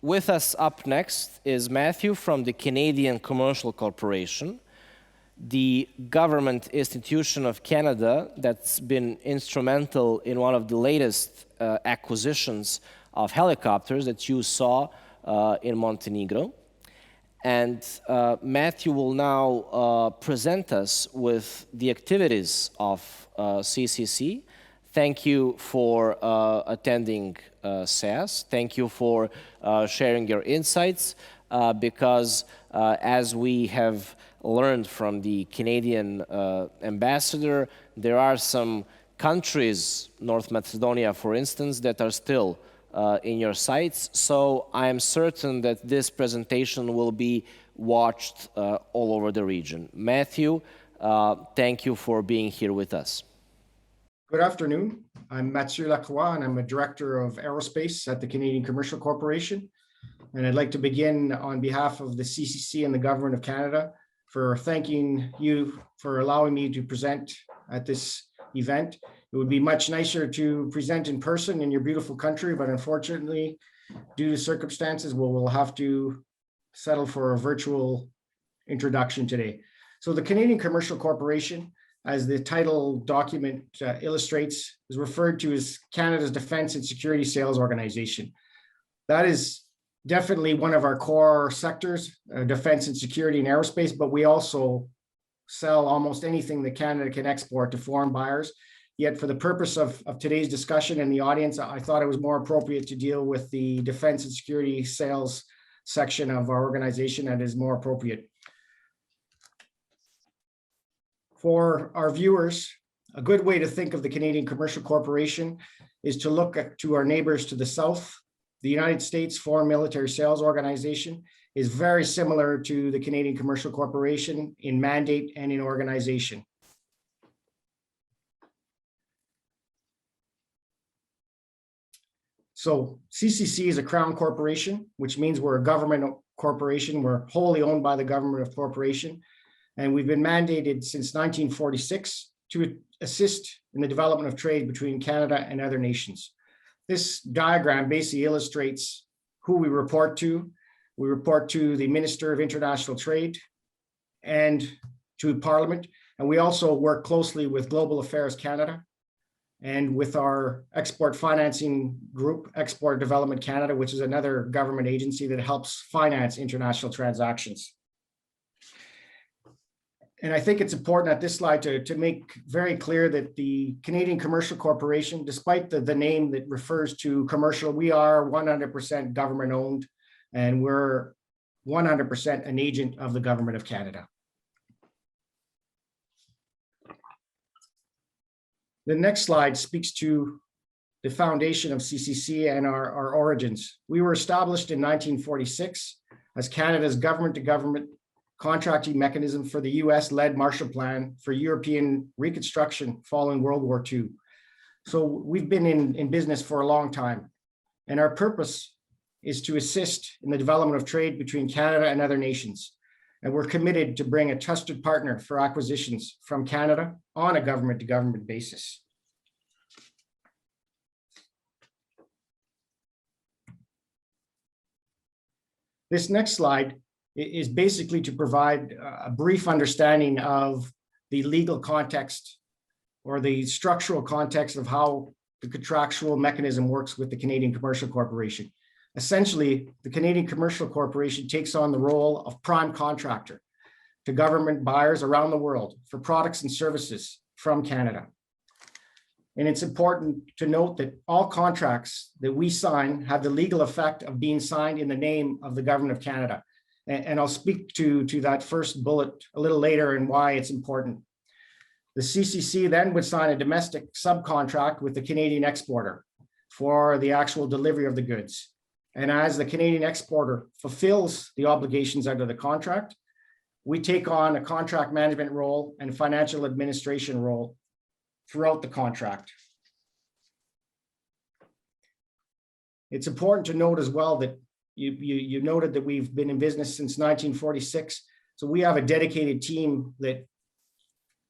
With us up next is Matthew from the Canadian Commercial Corporation, the government institution of Canada that's been instrumental in one of the latest acquisitions of helicopters that you saw in Montenegro. And Matthew will now present us with the activities of CCC. Thank you for attending SAS. Thank you for sharing your insights because as we have learned from the Canadian ambassador, there are some countries, North Macedonia for instance, that are still in your sites. So I am certain that this presentation will be watched all over the region. Matthew, thank you for being here with us. Good afternoon. I'm Mathieu Lacroix, and I'm a director of aerospace at the Canadian Commercial Corporation. And I'd like to begin on behalf of the CCC and the Government of Canada for thanking you for allowing me to present at this event. It would be much nicer to present in person in your beautiful country, but unfortunately, due to circumstances, we'll have to settle for a virtual introduction today. So the Canadian Commercial Corporation, as the title document illustrates, is referred to as Canada's Defence and Security Sales Organization. That is definitely one of our core sectors, defense and security and aerospace, but we also sell almost anything that Canada can export to foreign buyers. Yet for the purpose of today's discussion and the audience, I thought it was more appropriate to deal with the defense and security sales section of our organization that is more appropriate. For our viewers, a good way to think of the Canadian Commercial Corporation is to look to our neighbors to the south. The United States Foreign Military Sales Organization is very similar to the Canadian Commercial Corporation in mandate and in organization. So CCC is a crown corporation, which means we're a government corporation. We're wholly owned by the government of corporation. And we've been mandated since 1946 to assist in the development of trade between Canada and other nations. This diagram basically illustrates who we report to. We report to the Minister of International Trade and to Parliament. And we also work closely with Global Affairs Canada and with our export financing group, Export Development Canada, which is another government agency that helps finance international transactions. And I think it's important at this slide to make very clear that the Canadian Commercial Corporation, despite the name that refers to commercial, we are 100% government owned, and we're 100% an agent of the Government of Canada. The next slide speaks to the foundation of CCC and our origins. We were established in 1946 as Canada's government-to-government contracting mechanism for the US-led Marshall Plan for European reconstruction following World War II. So we've been in business for a long time, and our purpose is to assist in the development of trade between Canada and other nations. And we're committed to bring a trusted partner for acquisitions from Canada on a government-to-government basis. This next slide is basically to provide a brief understanding of the legal context or the structural context of how the contractual mechanism works with the Canadian Commercial Corporation. Essentially, the Canadian Commercial Corporation takes on the role of prime contractor to government buyers around the world for products and services from Canada. And it's important to note that all contracts that we sign have the legal effect of being signed in the name of the Government of Canada. And I'll speak to that first bullet a little later and why it's important. The CCC then would sign a domestic subcontract with the Canadian exporter for the actual delivery of the goods. And as the Canadian exporter fulfills the obligations under the contract, we take on a contract management role and financial administration role throughout the contract. It's important to note as well that you noted that we've been in business since 1946. So we have a dedicated team that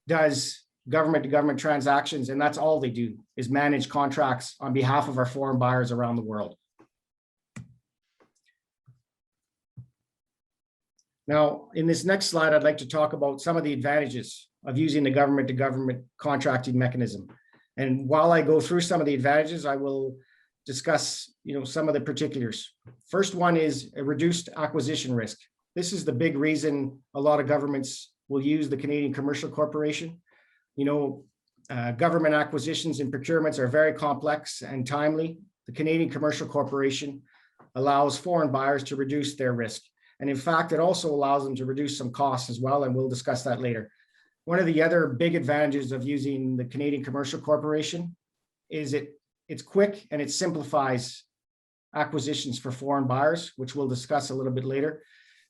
does government-to-government transactions, and that's all they do, is manage contracts on behalf of our foreign buyers around the world. Now, in this next slide, I'd like to talk about some of the advantages of using the government-to-government contracting mechanism. And while I go through some of the advantages, I will discuss, some of the particulars. First one is a reduced acquisition risk. This is the big reason a lot of governments will use the Canadian Commercial Corporation. Government acquisitions and procurements are very complex and timely. The Canadian Commercial Corporation allows foreign buyers to reduce their risk. And in fact, it also allows them to reduce some costs as well, and we'll discuss that later. One of the other big advantages of using the Canadian Commercial Corporation is it's quick and it simplifies acquisitions for foreign buyers, which we'll discuss a little bit later.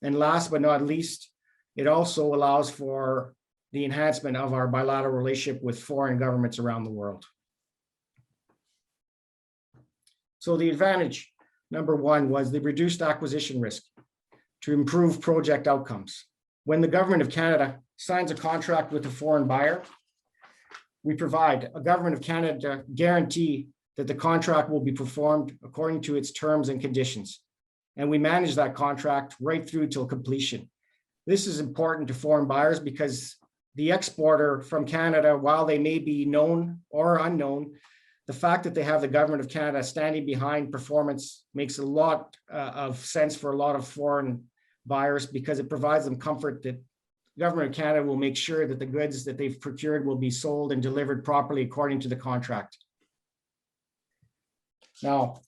And last but not least, it also allows for the enhancement of our bilateral relationship with foreign governments around the world. So the advantage, number one, was the reduced acquisition risk to improve project outcomes. When the government of Canada signs a contract with a foreign buyer, we provide a government of Canada guarantee that the contract will be performed according to its terms and conditions. And we manage that contract right through till completion. This is important to foreign buyers because the exporter from Canada, while they may be known or unknown, the fact that they have the government of Canada standing behind performance makes a lot of sense for a lot of foreign buyers because it provides them comfort that the government of Canada will make sure that the goods that they've procured will be sold and delivered properly according to the contract. Now,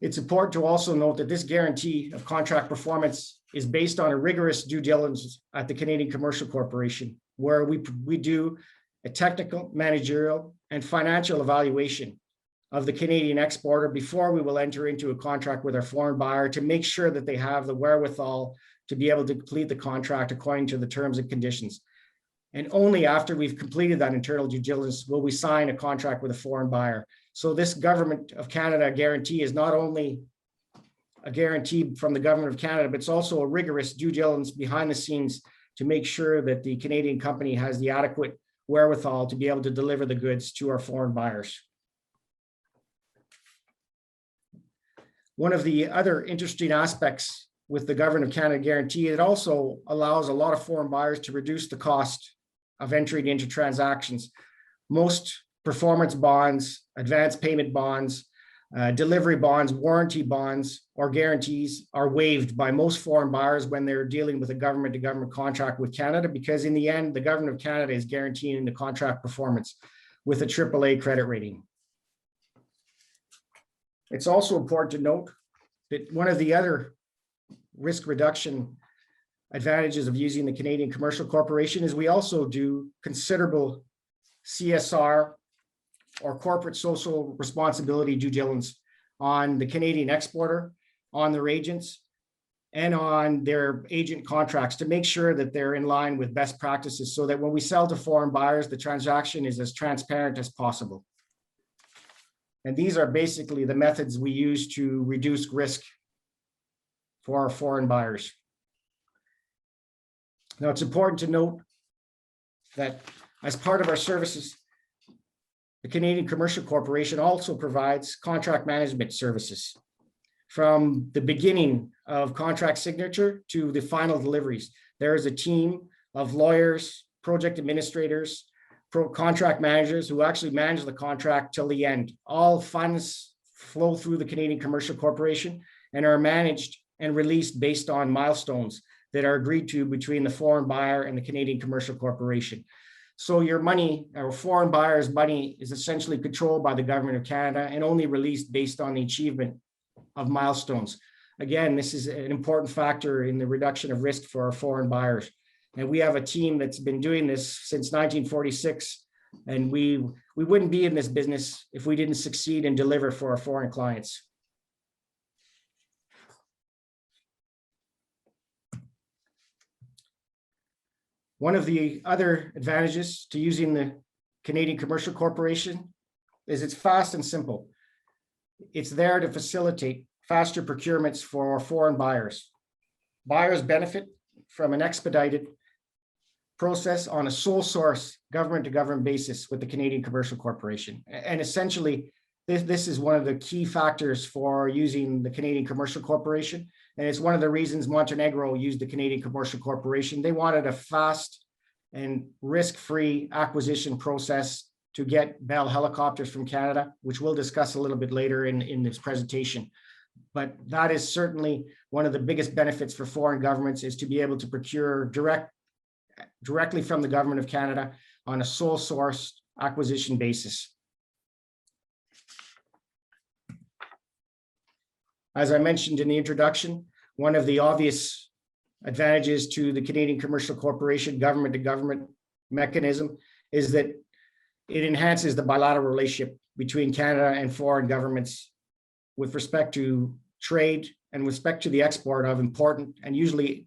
it's important to also note that this guarantee of contract performance is based on a rigorous due diligence at the Canadian Commercial Corporation, where we do a technical, managerial, and financial evaluation of the Canadian exporter before we will enter into a contract with our foreign buyer to make sure that they have the wherewithal to be able to complete the contract according to the terms and conditions. And only after we've completed that internal due diligence will we sign a contract with a foreign buyer. So this government of Canada guarantee is not only a guarantee from the government of Canada, but it's also a rigorous due diligence behind the scenes to make sure that the Canadian company has the adequate wherewithal to be able to deliver the goods to our foreign buyers. One of the other interesting aspects with the government of Canada guarantee, it also allows a lot of foreign buyers to reduce the cost of entering into transactions. Most performance bonds, advance payment bonds, delivery bonds, warranty bonds, or guarantees are waived by most foreign buyers when they're dealing with a government-to-government contract with Canada, because in the end, the government of Canada is guaranteeing the contract performance with a AAA credit rating. It's also important to note that one of the other risk reduction advantages of using the Canadian Commercial Corporation is we also do considerable CSR or corporate social responsibility due diligence on the Canadian exporter, on their agents, and on their agent contracts to make sure that they're in line with best practices so that when we sell to foreign buyers, the transaction is as transparent as possible. And these are basically the methods we use to reduce risk for our foreign buyers. Now, it's important to note that as part of our services, the Canadian Commercial Corporation also provides contract management services from the beginning of contract signature to the final deliveries. There is a team of lawyers, project administrators, contract managers who actually manage the contract till the end. All funds flow through the Canadian Commercial Corporation and are managed and released based on milestones that are agreed to between the foreign buyer and the Canadian Commercial Corporation. So your money, or foreign buyer's money, is essentially controlled by the government of Canada and only released based on the achievement of milestones. Again, this is an important factor in the reduction of risk for our foreign buyers. And we have a team that's been doing this since 1946, and we wouldn't be in this business if we didn't succeed and deliver for our foreign clients. One of the other advantages to using the Canadian Commercial Corporation is it's fast and simple. It's there to facilitate faster procurements for foreign buyers. Buyers benefit from an expedited process on a sole source government-to-government basis with the Canadian Commercial Corporation. And essentially, this is one of the key factors for using the Canadian Commercial Corporation, And it's one of the reasons Montenegro used the Canadian Commercial Corporation. They wanted a fast and risk-free acquisition process to get Bell helicopters from Canada, which we'll discuss a little bit later in this presentation. But that is certainly one of the biggest benefits for foreign governments, is to be able to procure directly from the government of Canada on a sole source acquisition basis. As I mentioned in the introduction, one of the obvious advantages to the Canadian Commercial Corporation government-to-government mechanism is that it enhances the bilateral relationship between Canada and foreign governments with respect to trade and with respect to the export of important and usually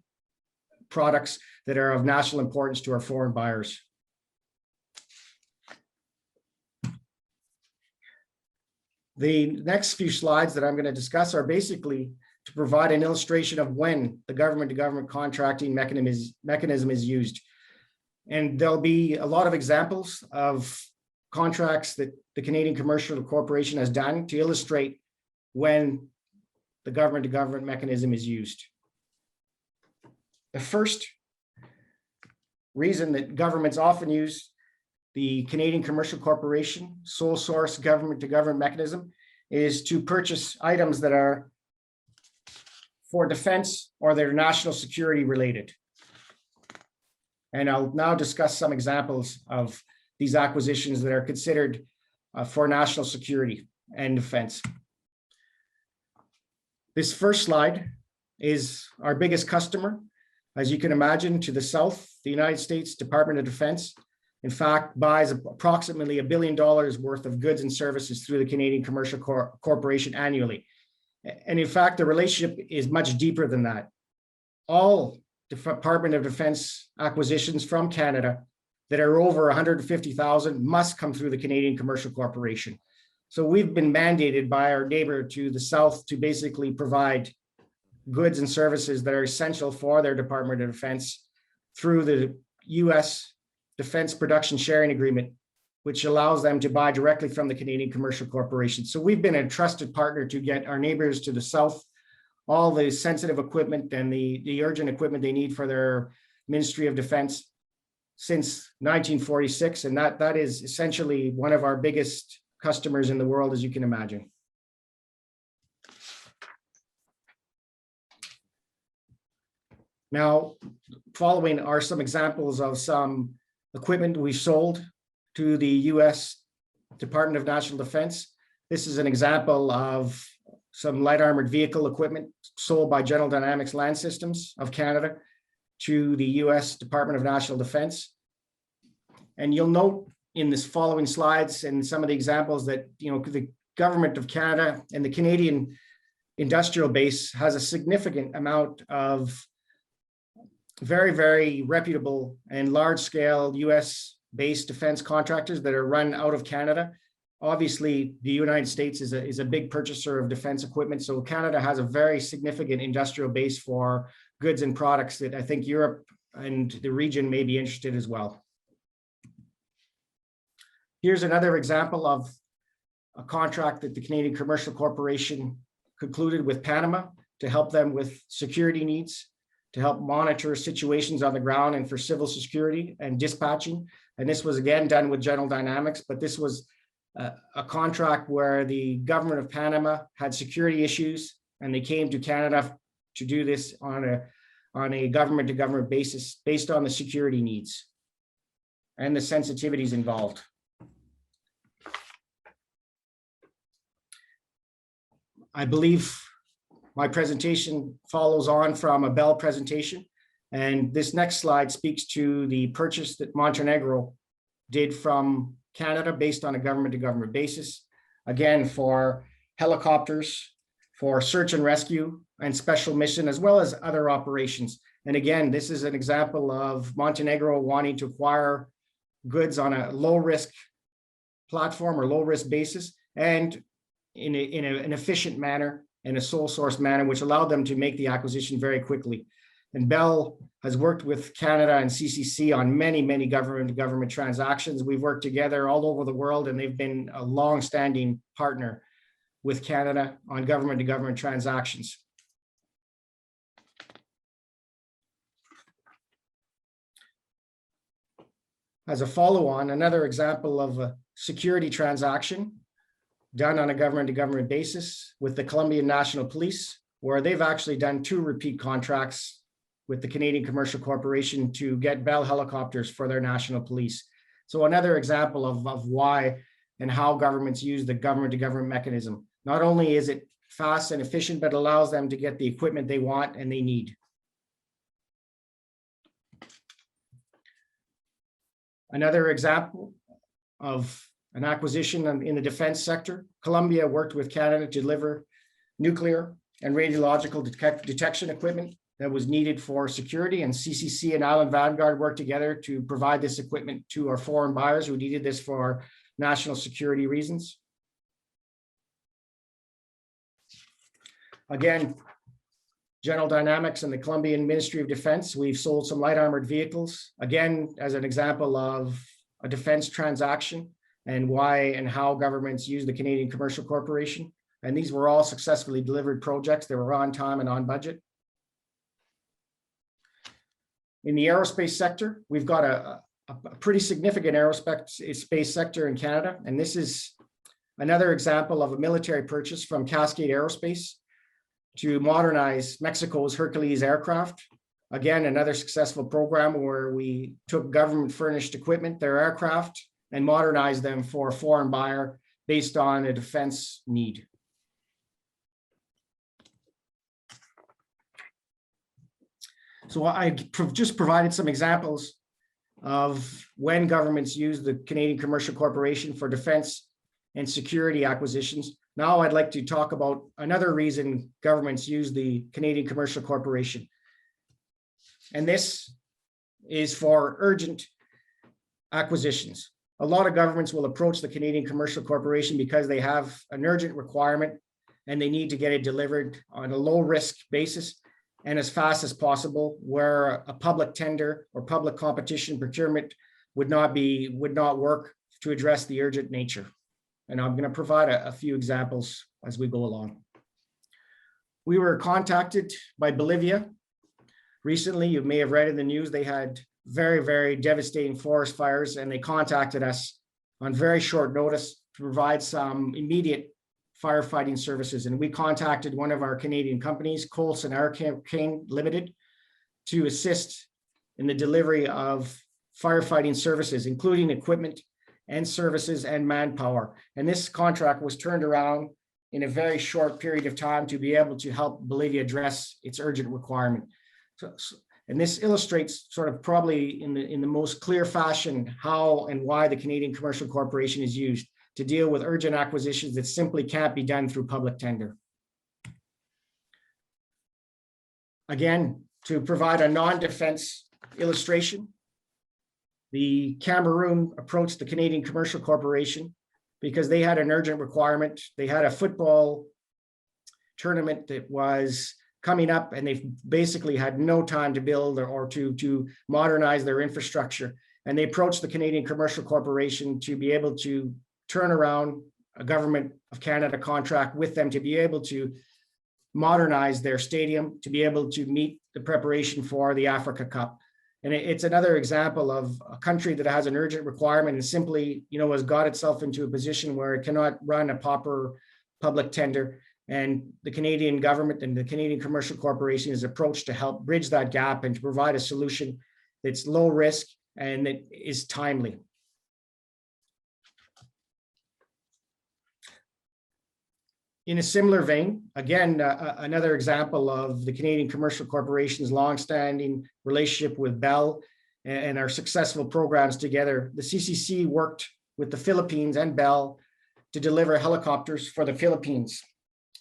products that are of national importance to our foreign buyers. The next few slides that I'm going to discuss are basically to provide an illustration of when the government-to-government contracting mechanism is used. And there'll be a lot of examples of contracts that the Canadian Commercial Corporation has done to illustrate when the government-to-government mechanism is used. The first reason that governments often use the Canadian Commercial Corporation sole source government-to-government mechanism is to purchase items that are for defense or they're national security related. And I'll now discuss some examples of these acquisitions that are considered for national security and defense. This first slide is our biggest customer. As you can imagine, to the south, the United States Department of Defense, in fact, buys approximately $1 billion worth of goods and services through the Canadian Commercial Corporation annually. And in fact, the relationship is much deeper than that. All Department of Defense acquisitions from Canada that are over 150,000 must come through the Canadian Commercial Corporation. So we've been mandated by our neighbor to the south to basically provide goods and services that are essential for their Department of Defense through the U.S. Defense Production Sharing Agreement, which allows them to buy directly from the Canadian Commercial Corporation. So we've been a trusted partner to get our neighbors to the south all the sensitive equipment and the urgent equipment they need for their Ministry of Defense since 1946. And that is essentially one of our biggest customers in the world, as you can imagine. Now, following are some examples of some equipment we sold to the U.S. Department of National Defense. This is an example of some light armored vehicle equipment sold by General Dynamics Land Systems of Canada to the U.S. Department of National Defense. And you'll note in this following slides and some of the examples that, the government of Canada and the Canadian industrial base has a significant amount of very, very reputable and large scale US based defense contractors that are run out of Canada. Obviously, the United States is a big purchaser of defense equipment. So Canada has a very significant industrial base for goods and products that I think Europe and the region may be interested as well. Here's another example of a contract that the Canadian Commercial Corporation concluded with Panama to help them with security needs, to help monitor situations on the ground and for civil security and dispatching. And this was again done with General Dynamics, but this was a contract where the government of Panama had security issues and they came to Canada to do this on a government-to-government basis based on the security needs and the sensitivities involved. I believe my presentation follows on from a Bell presentation, and this next slide speaks to the purchase that Montenegro did from Canada based on a government-to-government basis, again for helicopters, for search and rescue and special mission, as well as other operations. And again, this is an example of Montenegro wanting to acquire goods on a low-risk platform or low-risk basis and in an efficient manner, in a sole source manner, which allowed them to make the acquisition very quickly. And Bell has worked with Canada and CCC on many, many government-to-government transactions. We've worked together all over the world, and they've been a long-standing partner with Canada on government-to-government transactions. as a follow-on, another example of a security transaction done on a government-to-government basis with the Colombian National Police, where they've actually done 2 repeat contracts with the Canadian Commercial Corporation to get Bell helicopters for their national police. So another example of why and how governments use the government-to-government mechanism. Not only is it fast and efficient, but allows them to get the equipment they want and they need. Another example of an acquisition in the defense sector, Colombia worked with Canada to deliver nuclear and radiological detection equipment that was needed for security, and CCC and Island Vanguard worked together to provide this equipment to our foreign buyers who needed this for national security reasons. Again, General Dynamics and the Colombian Ministry of Defense, we've sold some light armored vehicles, again, as an example of a defense transaction and why and how governments use the Canadian Commercial Corporation. And these were all successfully delivered projects. They were on time and on budget. In the aerospace sector, we've got a pretty significant aerospace sector in Canada. And this is another example of a military purchase from Cascade Aerospace to modernize Mexico's Hercules aircraft. Again, another successful program where we took government furnished equipment, their aircraft, and modernized them for a foreign buyer based on a defense need. So I just provided some examples of when governments use the Canadian Commercial Corporation for defense and security acquisitions. Now I'd like to talk about another reason governments use the Canadian Commercial Corporation. And this is for urgent acquisitions. A lot of governments will approach the Canadian Commercial Corporation because they have an urgent requirement and they need to get it delivered on a low risk basis and as fast as possible, where a public tender or public competition procurement would not work to address the urgent nature. And I'm going to provide a few examples as we go along. We were contacted by Bolivia recently. You may have read in the news, they had very, very devastating forest fires, and they contacted us on very short notice to provide some immediate firefighting services. And we contacted one of our Canadian companies, Coulson Arcane Limited, to assist in the delivery of firefighting services, including equipment and services and manpower. And this contract was turned around in a very short period of time to be able to help Bolivia address its urgent requirement. And this illustrates sort of probably in the most clear fashion how and why the Canadian Commercial Corporation is used to deal with urgent acquisitions that simply can't be done through public tender. Again, to provide a non-defense illustration, the Cameroon approached the Canadian Commercial Corporation because they had an urgent requirement. They had a football tournament that was coming up, and they basically had no time to build or to modernize their infrastructure. And they approached the Canadian Commercial Corporation to be able to turn around a Government of Canada contract with them to be able to modernize their stadium, to be able to meet the preparation for the Africa Cup. And it's another example of a country that has an urgent requirement and simply, has got itself into a position where it cannot run a proper public tender. And the Canadian government and the Canadian Commercial Corporation is approached to help bridge that gap and to provide a solution that's low risk and that is timely. In a similar vein, again, another example of the Canadian Commercial Corporation's longstanding relationship with Bell and our successful programs together. The CCC worked with the Philippines and Bell to deliver helicopters for the Philippines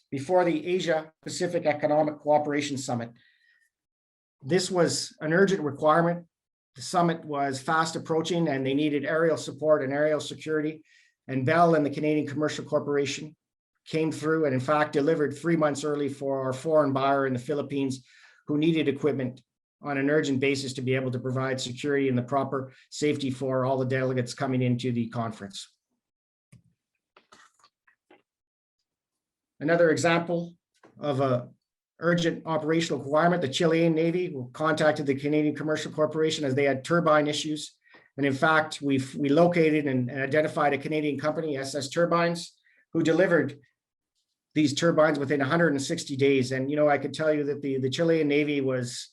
before the Asia Pacific Economic Cooperation Summit. This was an urgent requirement. The summit was fast approaching and they needed aerial support and aerial security. And Bell and the Canadian Commercial Corporation came through and in fact delivered 3 months early for our foreign buyer in the Philippines who needed equipment on an urgent basis to be able to provide security and the proper safety for all the delegates coming into the conference. Another example of a urgent operational requirement, the Chilean Navy contacted the Canadian Commercial Corporation as they had turbine issues And in fact, we located and identified a Canadian company, SS Turbines, who delivered these turbines within 160 days. And, I could tell you that the Chilean Navy was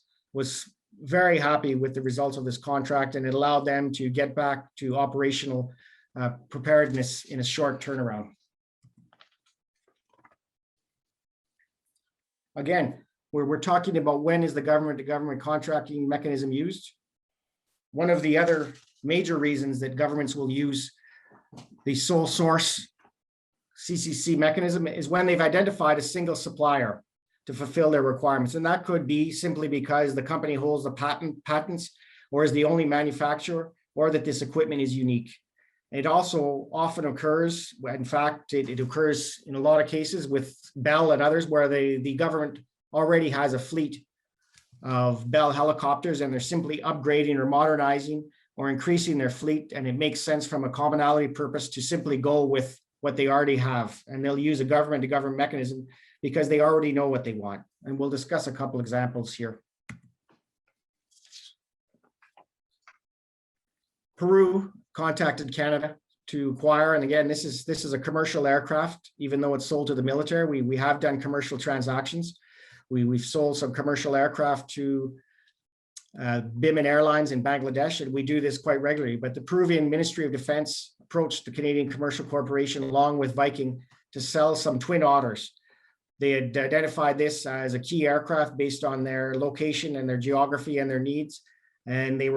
very happy with the results of this contract, and it allowed them to get back to operational preparedness in a short turnaround. Again, we're talking about when is the government-to-government contracting mechanism used. One of the other major reasons that governments will use the sole source CCC mechanism is when they've identified a single supplier to fulfill their requirements. And that could be simply because the company holds the patents or is the only manufacturer, or that this equipment is unique. It also often occurs, in fact, it occurs in a lot of cases with Bell and others, where the government already has a fleet of Bell helicopters and they're simply upgrading or modernizing or increasing their fleet. And it makes sense from a commonality purpose to simply go with what they already have. And they'll use a government-to-government mechanism because they already know what they want. And we'll discuss a couple examples here. Peru contacted Canada to acquire, and again, this is a commercial aircraft, even though it's sold to the military. We have done commercial transactions. We've sold some commercial aircraft to Biman Airlines in Bangladesh, and we do this quite regularly. But the Peruvian Ministry of Defense approached the Canadian Commercial Corporation along with Viking to sell some Twin Otters. They had identified this as a key aircraft based on their location and their geography and their needs. And they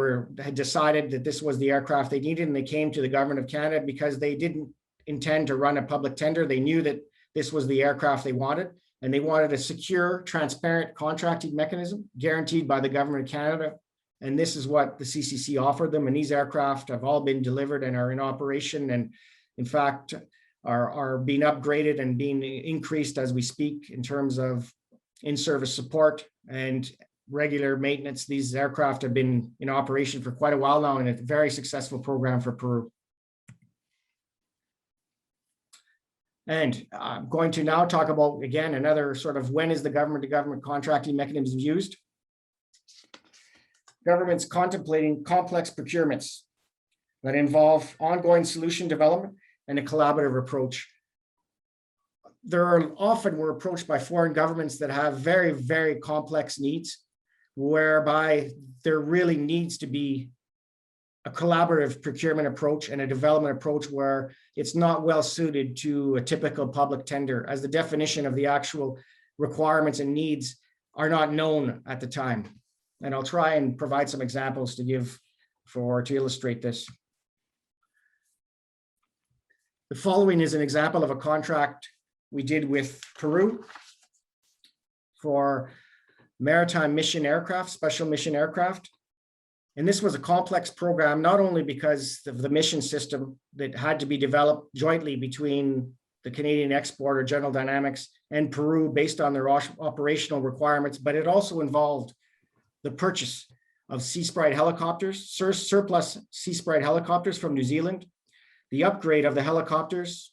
had decided that this was the aircraft they needed, and they came to the government of Canada because they didn't intend to run a public tender. They knew that this was the aircraft they wanted, and they wanted a secure, transparent contracting mechanism guaranteed by the government of Canada. And this is what the CCC offered them. And these aircraft have all been delivered and are in operation, and in fact, are being upgraded and being increased as we speak in terms of in-service support and regular maintenance. These aircraft have been in operation for quite a while now, and it's a very successful program for Peru. And I'm going to now talk about, again, another sort of when is the government-to-government contracting mechanism used. Governments contemplating complex procurements that involve ongoing solution development and a collaborative approach. We're approached by foreign governments that have very, very complex needs, whereby there really needs to be a collaborative procurement approach and a development approach where it's not well suited to a typical public tender, as the definition of the actual requirements and needs are not known at the time. And I'll try and provide some examples to illustrate this. The following is an example of a contract we did with Peru for maritime mission aircraft, special mission aircraft. And this was a complex program, not only because of the mission system that had to be developed jointly between the Canadian exporter, General Dynamics, and Peru based on their operational requirements, but it also involved the purchase of Sea Sprite helicopters, surplus Sea Sprite helicopters from New Zealand, the upgrade of the helicopters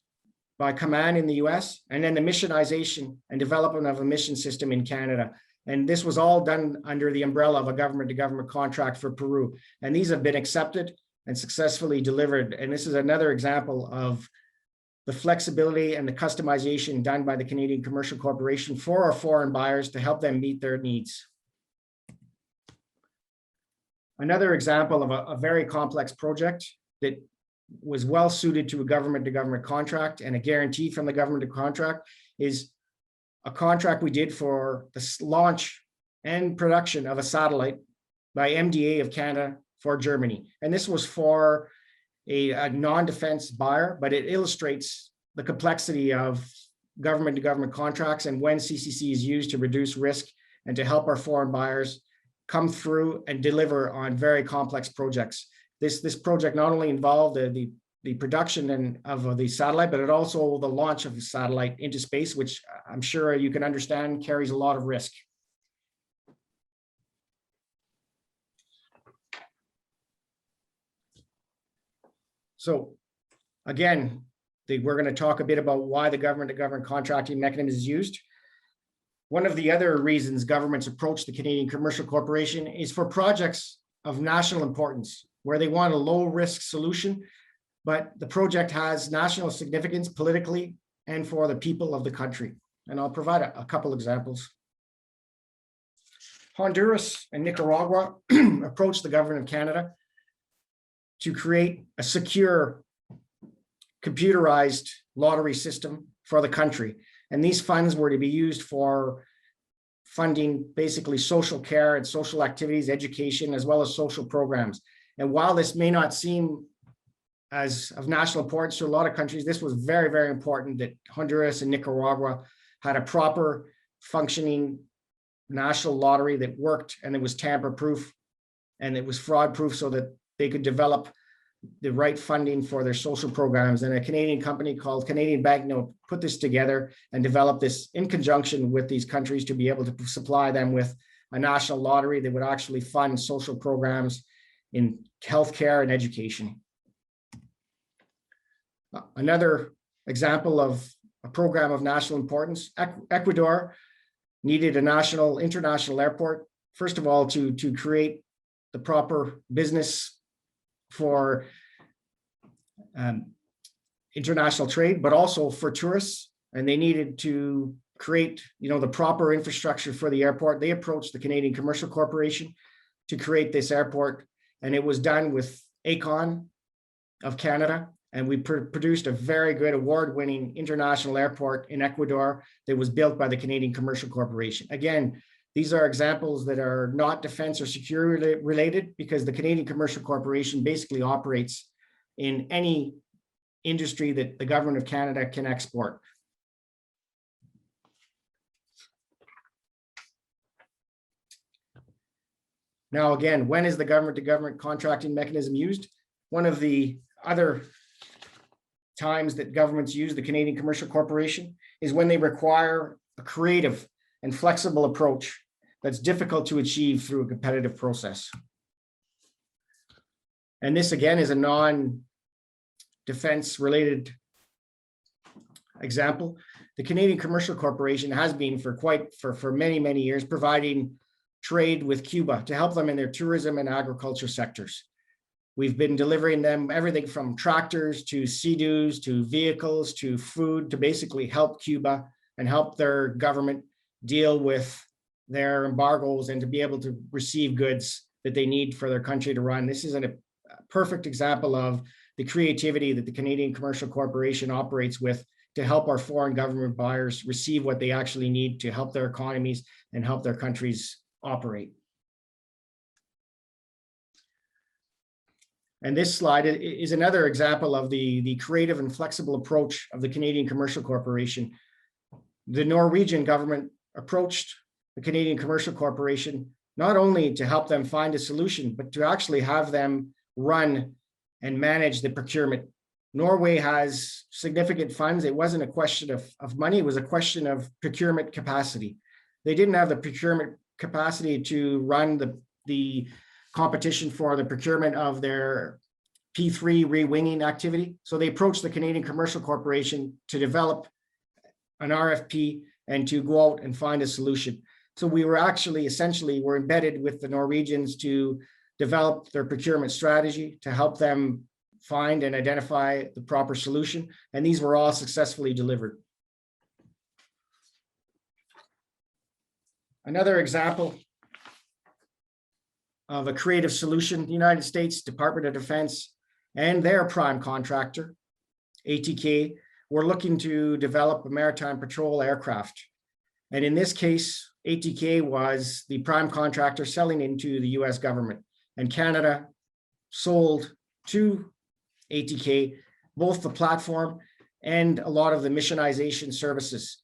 by Command in the US, and then the missionization and development of a mission system in Canada. And this was all done under the umbrella of a government-to-government contract for Peru. And these have been accepted and successfully delivered. And this is another example of the flexibility and the customization done by the Canadian Commercial Corporation for our foreign buyers to help them meet their needs. Another example of a very complex project that was well suited to a government-to-government contract and a guarantee from the government to contract is a contract we did for the launch and production of a satellite by MDA of Canada for Germany. And this was for a non-defense buyer, but it illustrates the complexity of government-to-government contracts and when CCC is used to reduce risk and to help our foreign buyers come through and deliver on very complex projects. This project not only involved the production of the satellite, but it also the launch of the satellite into space, which I'm sure you can understand carries a lot of risk. So again, we're going to talk a bit about why the government-to-government contracting mechanism is used. One of the other reasons governments approach the Canadian Commercial Corporation is for projects of national importance, where they want a low-risk solution, but the project has national significance politically and for the people of the country. And I'll provide a couple examples. Honduras and Nicaragua approached the government of Canada to create a secure computerized lottery system for the country. And these funds were to be used for funding basically social care and social activities, education, as well as social programs. And while this may not seem as of national importance to a lot of countries, this was very, very important that Honduras and Nicaragua had a proper functioning national lottery that worked, and it was tamper-proof and it was fraud-proof, so that they could develop the right funding for their social programs. And a Canadian company called Canadian Banknote put this together and developed this in conjunction with these countries to be able to supply them with a national lottery that would actually fund social programs in healthcare and education. Another example of a program of national importance, Ecuador needed a international airport, first of all, to create the proper business for international trade, but also for tourists. And they needed to create, the proper infrastructure for the airport. They approached the Canadian Commercial Corporation to create this airport, and it was done with Aecon of Canada. And we produced a very good award-winning international airport in Ecuador that was built by the Canadian Commercial Corporation. Again, these are examples that are not defense or security related, because the Canadian Commercial Corporation basically operates in any industry that the government of Canada can export. Now, again, when is the government-to-government contracting mechanism used? One of the other times that governments use the Canadian Commercial Corporation is when they require a creative and flexible approach that's difficult to achieve through a competitive process. And this, again, is a non-defense related example. The Canadian Commercial Corporation has been for many, many years providing trade with Cuba to help them in their tourism and agriculture sectors. We've been delivering them everything from tractors to sea-doos to vehicles to food to basically help Cuba and help their government deal with their embargoes and to be able to receive goods that they need for their country to run. This is a perfect example of the creativity that the Canadian Commercial Corporation operates with to help our foreign government buyers receive what they actually need to help their economies and help their countries operate. And this slide is another example of the creative and flexible approach of the Canadian Commercial Corporation. The Norwegian government approached the Canadian Commercial Corporation not only to help them find a solution, but to actually have them run and manage the procurement. Norway has significant funds. It wasn't a question of money, it was a question of procurement capacity. They didn't have the procurement capacity to run the competition for the procurement of their P3 re-winging activity. So they approached the Canadian Commercial Corporation to develop an RFP and to go out and find a solution. So we were actually essentially were embedded with the Norwegians to develop their procurement strategy to help them find and identify the proper solution. And these were all successfully delivered. Another example of a creative solution, the United States Department of Defense and their prime contractor, ATK, were looking to develop a maritime patrol aircraft. And in this case, ATK was the prime contractor selling into the US government, and Canada sold to ATK both the platform and a lot of the missionization services.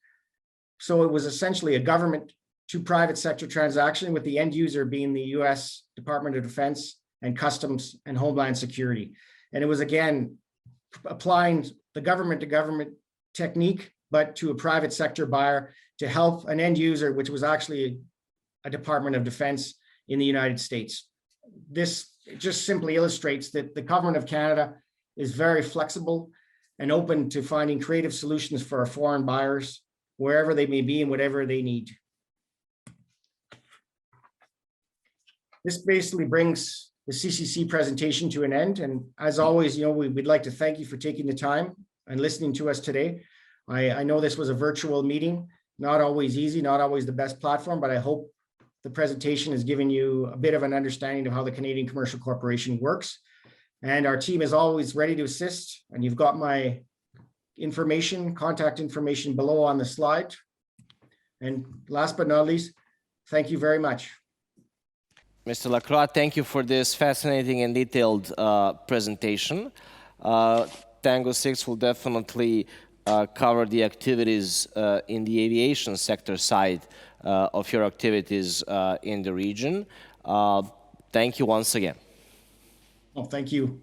So it was essentially a government to private sector transaction, with the end user being the US Department of Defense and Customs and Homeland Security. And it was, again, applying the government to government technique, but to a private sector buyer to help an end user, which was actually a Department of Defense in the United States. This just simply illustrates that the government of Canada is very flexible and open to finding creative solutions for our foreign buyers, wherever they may be and whatever they need. This basically brings the CCC presentation to an end. And as always, we'd like to thank you for taking the time and listening to us today. I know this was a virtual meeting, not always easy, not always the best platform, but I hope the presentation has given you a bit of an understanding of how the Canadian Commercial Corporation works. And our team is always ready to assist. And you've got my information, contact information below on the slide. And last but not least, thank you very much. Mr. Lacroix, thank you for this fascinating and detailed presentation. Tango 6 will definitely cover the activities in the aviation sector side of your activities in the region. Thank you once again. Well, thank you.